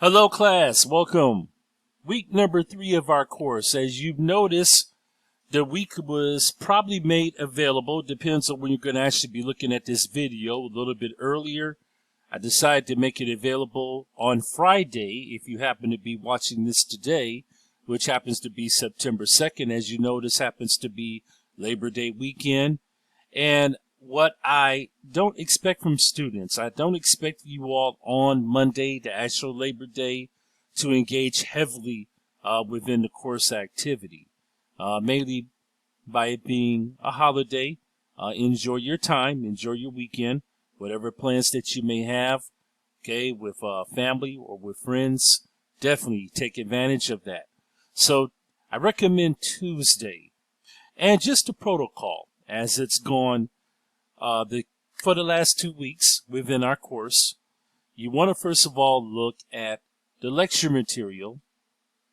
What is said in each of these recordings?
Hello class, welcome. Week number 3 of our course. As you've noticed, the week was probably made available, depends on when you're going to actually be looking at this video, a little bit earlier. I decided to make it available on Friday if you happen to be watching this today, which happens to be September 2nd. As you know, this happens to be Labor Day weekend. And what I don't expect from students, I don't expect you all on Monday, the actual Labor Day, to engage heavily within the course activity. Mainly by it being a holiday. Enjoy your time, enjoy your weekend, whatever plans that you may have, okay, with family or with friends. Definitely take advantage of that. So I recommend Tuesday. And just a protocol, as it's gone for the last 2 weeks within our course. You want to first of all look at the lecture material,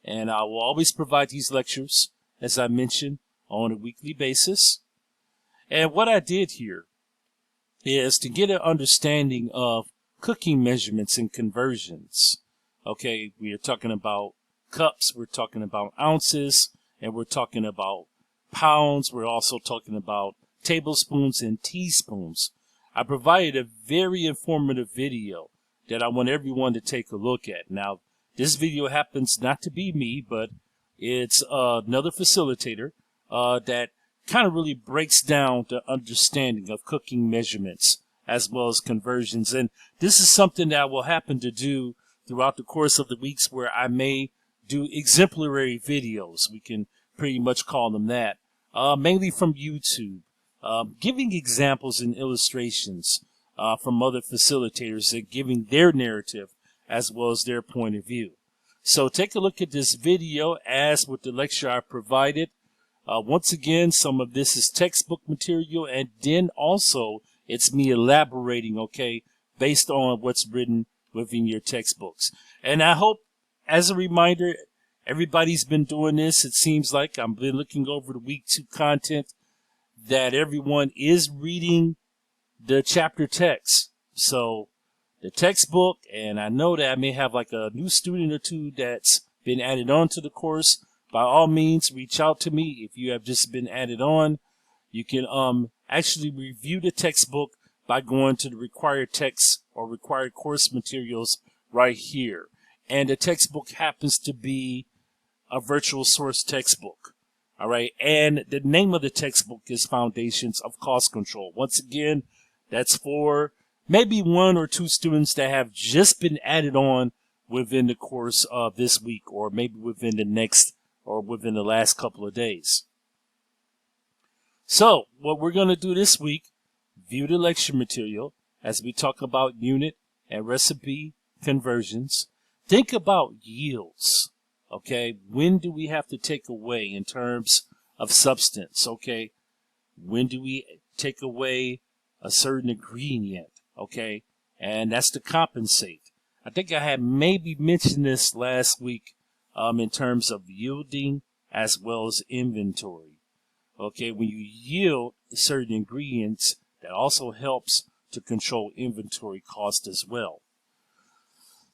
and I will always provide these lectures, as I mentioned, on a weekly basis. And what I did here is to get an understanding of cooking measurements and conversions. Okay, we are talking about cups, we're talking about ounces, and we're talking about pounds. We're also talking about tablespoons and teaspoons. I provided a very informative video that I want everyone to take a look at. Now, this video happens not to be me, but it's another facilitator that kind of really breaks down the understanding of cooking measurements as well as conversions. And this is something that I will happen to do throughout the course of the weeks, where I may do exemplary videos. We can pretty much call them that, mainly from YouTube. Giving examples and illustrations from other facilitators and giving their narrative as well as their point of view. So take a look at this video as with the lecture I provided. Once again, some of this is textbook material, and then also it's me elaborating, okay, based on what's written within your textbooks. And I hope, as a reminder, everybody's been doing this. It seems like I've been looking over the week 2 content, that everyone is reading the chapter text. So the textbook, and I know that I may have like a new student or two that's been added on to the course. By all means, reach out to me if you have just been added on. You can actually review the textbook by going to the required text or required course materials right here. And the textbook happens to be a virtual source textbook. All right, and the name of the textbook is Foundations of Cost Control. Once again, that's for maybe 1 or 2 students that have just been added on within the course of this week, or maybe within the next, or within the last couple of days. So, what we're going to do this week, view the lecture material as we talk about unit and recipe conversions. Think about yields. Okay, when do we have to take away in terms of substance? Okay, when do we take away a certain ingredient? Okay, and that's to compensate. I think I had maybe mentioned this last week in terms of yielding as well as inventory. Okay, when you yield certain ingredients, that also helps to control inventory cost as well.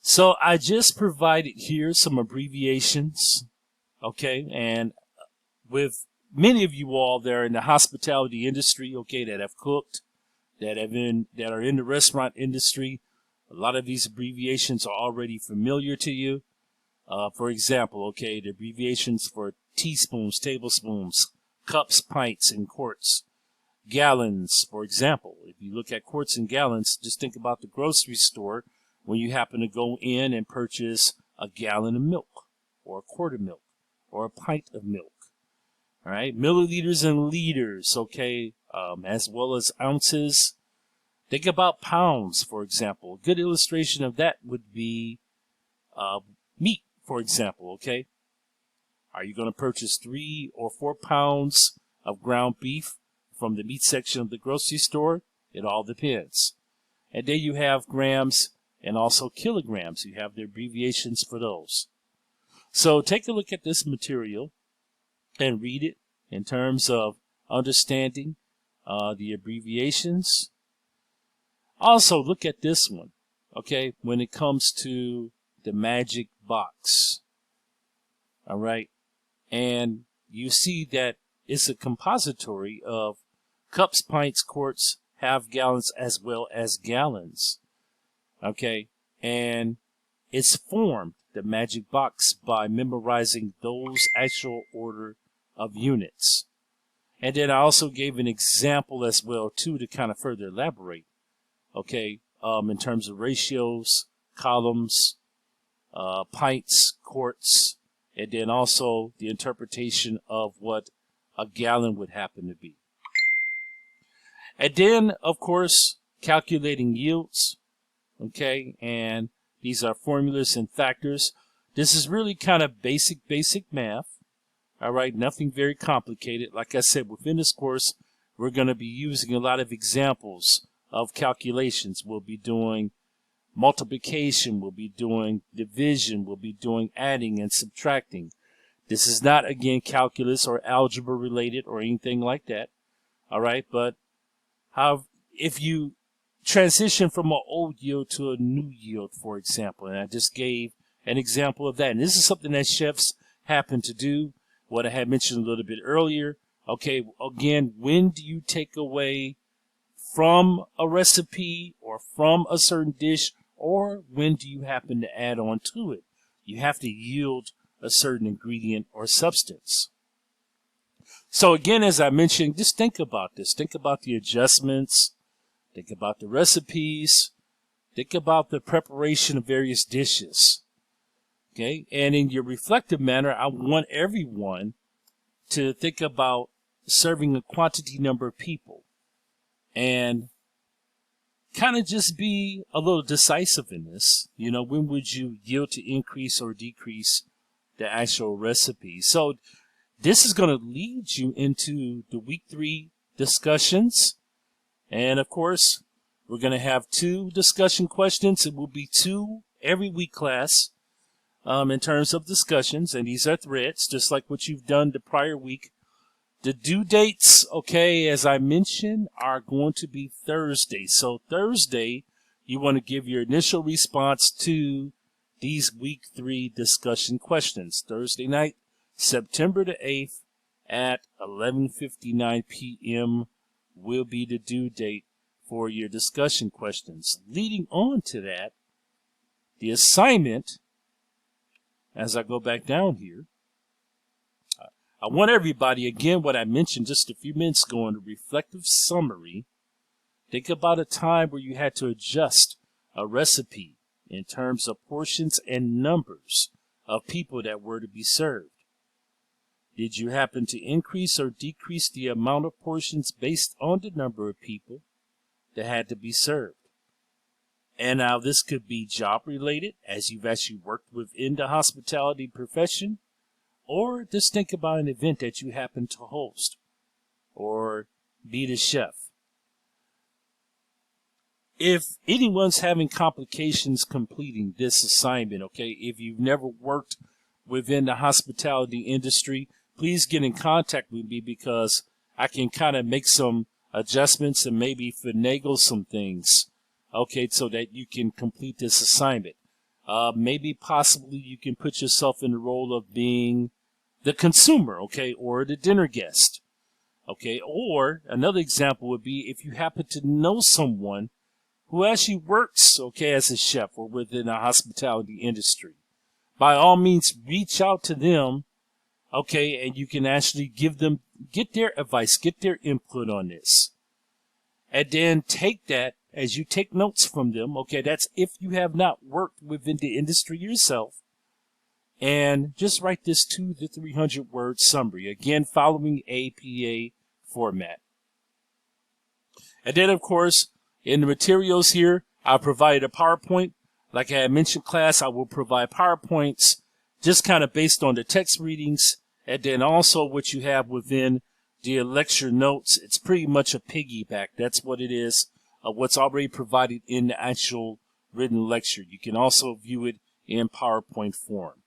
So I just provided here some abbreviations, okay, and with many of you all that are in the hospitality industry, okay, that have cooked, that are in the restaurant industry, a lot of these abbreviations are already familiar to you. For example, okay, the abbreviations for teaspoons, tablespoons, cups, pints, and quarts. Gallons, for example, if you look at quarts and gallons, just think about the grocery store. When you happen to go in and purchase a gallon of milk, or a quart of milk, or a pint of milk. All right, milliliters and liters, okay, as well as ounces. Think about pounds, for example. A good illustration of that would be meat, for example, okay? Are you going to purchase 3 or 4 pounds of ground beef from the meat section of the grocery store? It all depends. And then you have grams and also kilograms. You have the abbreviations for those. So take a look at this material and read it in terms of understanding the abbreviations. Also look at this one, okay, when it comes to the magic box. All right. And you see that it's a compository of cups, pints, quarts, half gallons, as well as gallons. Okay. And it's formed, the magic box, by memorizing those actual order of units. And then I also gave an example as well, too, to kind of further elaborate. Okay. In terms of ratios, columns, pints, quarts, and then also the interpretation of what a gallon would happen to be. And then, of course, calculating yields. Okay. And these are formulas and factors. This is really kind of basic math. All right. Nothing very complicated. Like I said, within this course, we're going to be using a lot of examples of calculations. We'll be doing multiplication. We'll be doing division. We'll be doing adding and subtracting. This is not, again, calculus or algebra related or anything like that. All right. But if you transition from an old yield to a new yield, for example, and I just gave an example of that. And this is something that chefs happen to do, what I had mentioned a little bit earlier. Okay, again, when do you take away from a recipe or from a certain dish, or when do you happen to add on to it? You have to yield a certain ingredient or substance. So again, as I mentioned, just think about this. Think about the adjustments. Think about the recipes. Think about the preparation of various dishes. Okay, and in your reflective manner, I want everyone to think about serving a quantity number of people and kind of just be a little decisive in this. You know, when would you yield to increase or decrease the actual recipe? So this is going to lead you into the week 3 discussions. And of course, we're going to have 2 discussion questions. It will be 2 every week class in terms of discussions. And these are threads, just like what you've done the prior week. The due dates, okay, as I mentioned, are going to be Thursday. So Thursday, you want to give your initial response to these week 3 discussion questions. Thursday night, September the 8th at 11:59 p.m. will be the due date for your discussion questions. Leading on to that, the assignment, as I go back down here, I want everybody, again, what I mentioned just a few minutes ago in the reflective summary, think about a time where you had to adjust a recipe in terms of portions and numbers of people that were to be served. Did you happen to increase or decrease the amount of portions based on the number of people that had to be served? And now this could be job related, as you've actually worked within the hospitality profession, or just think about an event that you happen to host or be the chef. If anyone's having complications completing this assignment, okay, if you've never worked within the hospitality industry, please get in contact with me, because I can kind of make some adjustments and maybe finagle some things, okay, so that you can complete this assignment. Maybe possibly you can put yourself in the role of being the consumer, okay, or the dinner guest, okay. Or another example would be if you happen to know someone who actually works, okay, as a chef or within the hospitality industry. By all means, reach out to them, okay, and you can actually get their advice, get their input on this. And then take that as you take notes from them, okay, that's if you have not worked within the industry yourself, and just write this 200 to 300 word summary, again, following APA format. And then, of course, in the materials here, I provided a PowerPoint. Like I had mentioned, class, I will provide PowerPoints just kind of based on the text readings, and then also what you have within the lecture notes. It's pretty much a piggyback. That's what it is, what's already provided in the actual written lecture. You can also view it in PowerPoint form.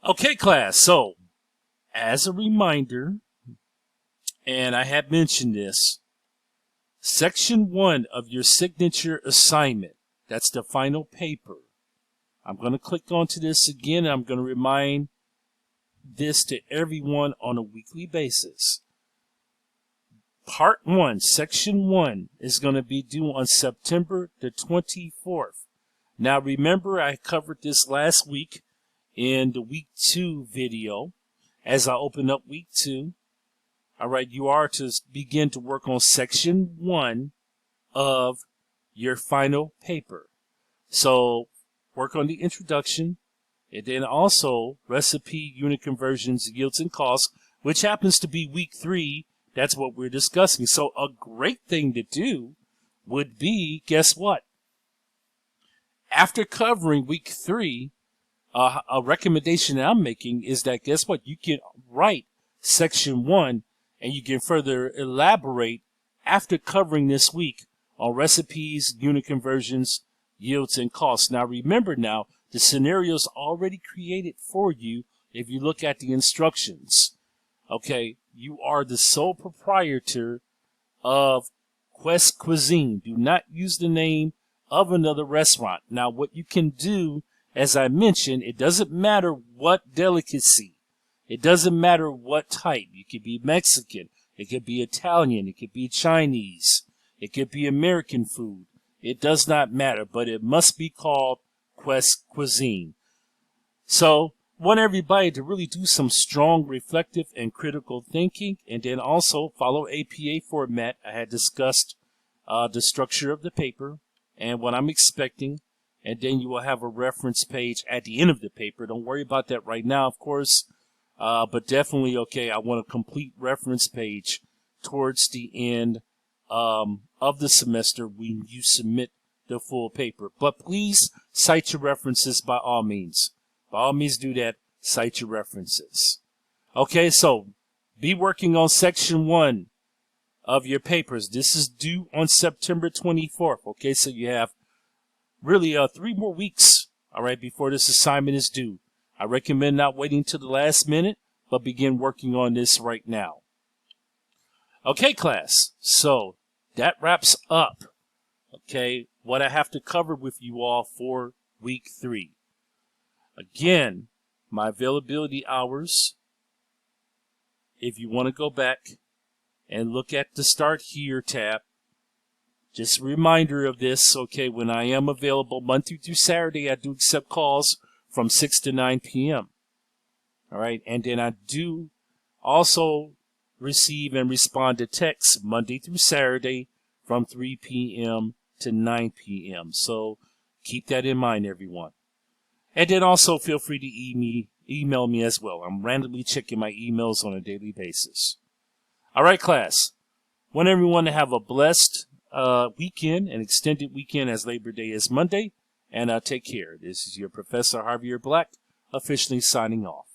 Okay, class, so as a reminder, and I have mentioned this, Section 1 of your signature assignment, that's the final paper, I'm going to click onto this again. And I'm going to remind this to everyone on a weekly basis. Part 1, Section 1 is going to be due on September the 24th. Now remember, I covered this last week in the Week 2 video. As I open up Week 2, all right, you are to begin to work on Section 1 of your final paper. So work on the introduction, and then also recipe, unit conversions, yields, and costs, which happens to be Week 3. That's what we're discussing. So a great thing to do would be, guess what? After covering Week 3, a recommendation that I'm making is that, guess what? You can write Section 1 and you can further elaborate after covering this week on recipes, unit conversions, yields, and costs. Now remember now, the scenario's already created for you if you look at the instructions. Okay, you are the sole proprietor of Quest Cuisine. Do not use the name of another restaurant. Now what you can do, as I mentioned, it doesn't matter what delicacy. It doesn't matter what type. You could be Mexican. It could be Italian. It could be Chinese. It could be American food. It does not matter, but it must be called Quest Cuisine. So, want everybody to really do some strong reflective and critical thinking, and then also follow APA format. I had discussed the structure of the paper and what I'm expecting, and then you will have a reference page at the end of the paper. Don't worry about that right now, of course, but definitely, okay, I want a complete reference page towards the end of the semester when you submit the full paper. But please cite your references by all means. By all means, do that. Cite your references. Okay, so be working on Section 1 of your papers. This is due on September 24th. Okay, so you have really 3 more weeks, all right, before this assignment is due. I recommend not waiting till the last minute, but begin working on this right now. Okay, class, so that wraps up, okay, what I have to cover with you all for Week 3. Again, my availability hours, if you want to go back and look at the Start Here tab, just a reminder of this, okay, when I am available Monday through Saturday, I do accept calls from 6 to 9 p.m. All right, and then I do also receive and respond to texts Monday through Saturday from 3 p.m. to 9 p.m. So keep that in mind, everyone. And then also feel free to email me as well. I'm randomly checking my emails on a daily basis. All right, class. Want everyone to have a blessed weekend, an extended weekend, as Labor Day is Monday. And take care. This is your Professor Javier Black, officially signing off.